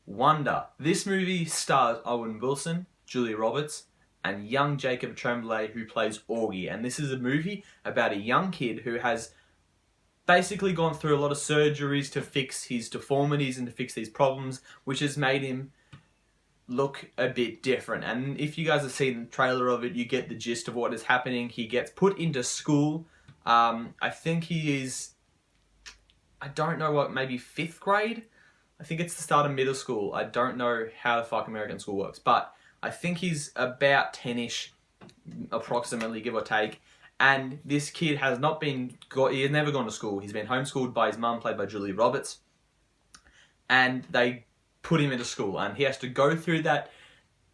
Wonder. This movie stars Owen Wilson, Julia Roberts, and young Jacob Tremblay, who plays Augie. And this is a movie about a young kid who has basically gone through a lot of surgeries to fix his deformities and to fix these problems, which has made him look a bit different. And if you guys have seen the trailer of it, you get the gist of what is happening. He gets put into school. I think he is, I don't know what, maybe 5th grade? I think it's the start of middle school. I don't know how the fuck American school works, but I think he's about 10-ish, approximately, give or take. And this kid has not been, he has never gone to school. He's been homeschooled by his mum, played by Julia Roberts. And they put him into school. And he has to go through that,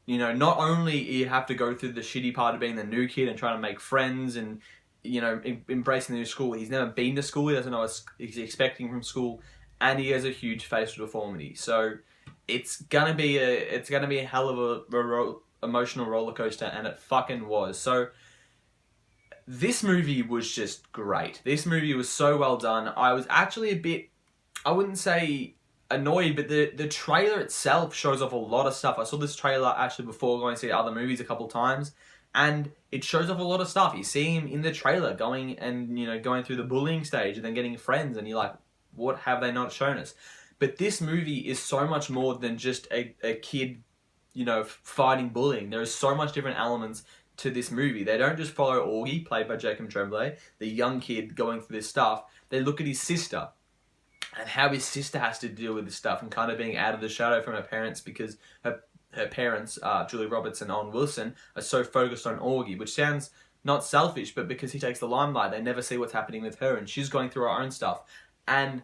you know, not only you have to go through the shitty part of being the new kid and trying to make friends and, you know, embracing the new school. He's never been to school. He doesn't know what he's expecting from school. And he has a huge facial deformity. So it's gonna be a hell of a emotional roller coaster, and it fucking was. So this movie was just great. This movie was so well done. I was actually a bit, I wouldn't say annoyed, but the trailer itself shows off a lot of stuff. I saw this trailer actually before going to see other movies a couple times, and it shows off a lot of stuff. You see him in the trailer going and, you know, going through the bullying stage and then getting friends, and you're like, what have they not shown us? But this movie is so much more than just a kid, you know, fighting bullying. There is so much different elements to this movie. They don't just follow Augie, played by Jacob Tremblay, the young kid going through this stuff. They look at his sister and how his sister has to deal with this stuff and kind of being out of the shadow from her parents because her parents, Julia Roberts and Owen Wilson, are so focused on Augie, which sounds not selfish, but because he takes the limelight, they never see what's happening with her, and she's going through her own stuff. And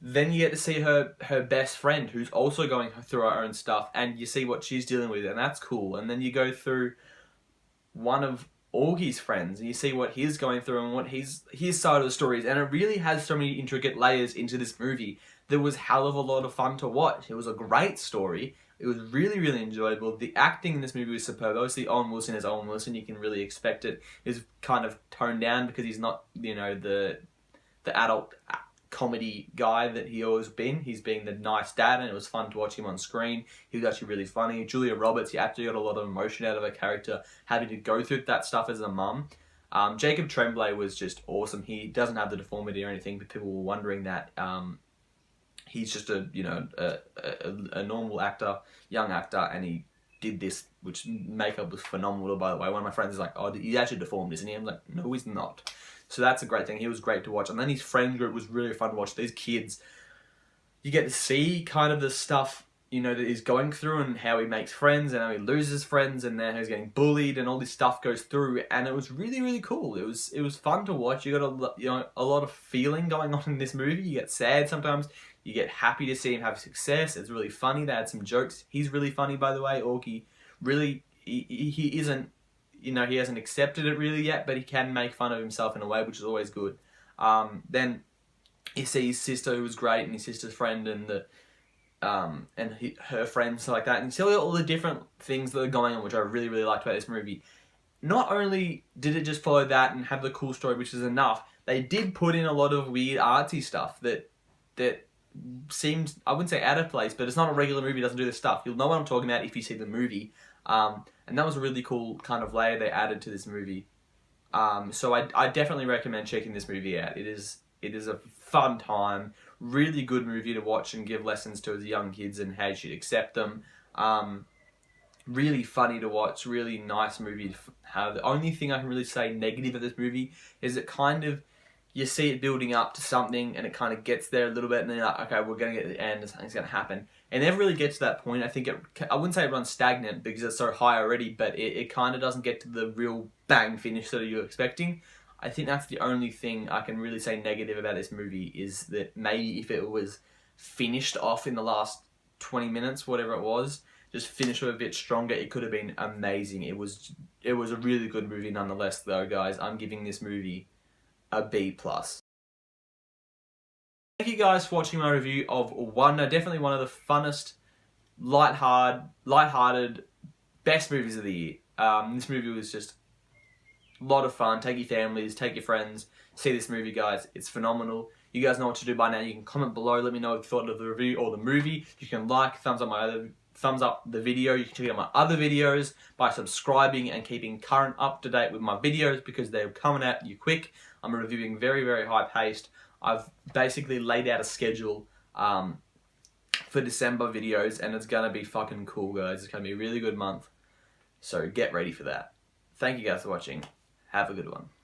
then you get to see her best friend, who's also going through her own stuff, and you see what she's dealing with, and that's cool. And then you go through one of Augie's friends, and you see what he's going through and what his side of the story is. And it really has so many intricate layers into this movie. There was hell of a lot of fun to watch. It was a great story. It was really, really enjoyable. The acting in this movie was superb. Obviously, Owen Wilson is Owen Wilson. You can really expect it. He's kind of toned down because he's not, you know, the adult comedy guy that he always been. He's being the nice dad, and it was fun to watch him on screen. He was actually really funny. Julia Roberts, he actually got a lot of emotion out of her character, having to go through that stuff as a mum. Jacob Tremblay was just awesome. He doesn't have the deformity or anything, but people were wondering that. He's just a normal actor, young actor, and he did this, which makeup was phenomenal, by the way. One of my friends is like, oh, he's actually deformed, isn't he? I'm like, no, he's not. So that's a great thing. He was great to watch. And then his friend group was really fun to watch. These kids, you get to see kind of the stuff, you know, that he's going through and how he makes friends and how he loses friends and then how he's getting bullied and all this stuff goes through. And it was really, really cool. It was fun to watch. You got a lot of feeling going on in this movie. You get sad sometimes. You get happy to see him have success. It's really funny. They had some jokes. He's really funny, by the way. Augie, really, he isn't, you know, he hasn't accepted it really yet, but he can make fun of himself in a way, which is always good. Then you see his sister, who was great, and his sister's friend, and her friends, like that. And you see all the different things that are going on, which I really, really liked about this movie. Not only did it just follow that and have the cool story, which is enough, they did put in a lot of weird artsy stuff that seems, I wouldn't say out of place, but it's not a regular movie, it doesn't do this stuff. You'll know what I'm talking about if you see the movie. And that was a really cool kind of layer they added to this movie. So I definitely recommend checking this movie out. It is a fun time, really good movie to watch and give lessons to as young kids and how you should accept them. Really funny to watch, really nice movie to have. The only thing I can really say negative of this movie is it kind of, you see it building up to something and it kind of gets there a little bit and then you're like, okay, we're going to get to the end and something's going to happen. It never really gets to that point. I think I wouldn't say it runs stagnant because it's so high already, but it kind of doesn't get to the real bang finish that you're expecting. I think that's the only thing I can really say negative about this movie, is that maybe if it was finished off in the last 20 minutes, whatever it was, just finish it a bit stronger, it could have been amazing. It was a really good movie nonetheless, though, guys. I'm giving this movie a B+. Thank you guys for watching my review of Wonder. Definitely one of the funnest, lighthearted, best movies of the year. This movie was just a lot of fun. Take your families, take your friends, see this movie, guys. It's phenomenal. You guys know what to do by now. You can comment below, let me know what you thought of the review or the movie. You can like, thumbs up the video. You can check out my other videos by subscribing and keeping current up to date with my videos because they're coming at you quick. I'm reviewing very, very high paced. I've basically laid out a schedule for December videos, and it's gonna be fucking cool, guys. It's gonna be a really good month. So get ready for that. Thank you guys for watching. Have a good one.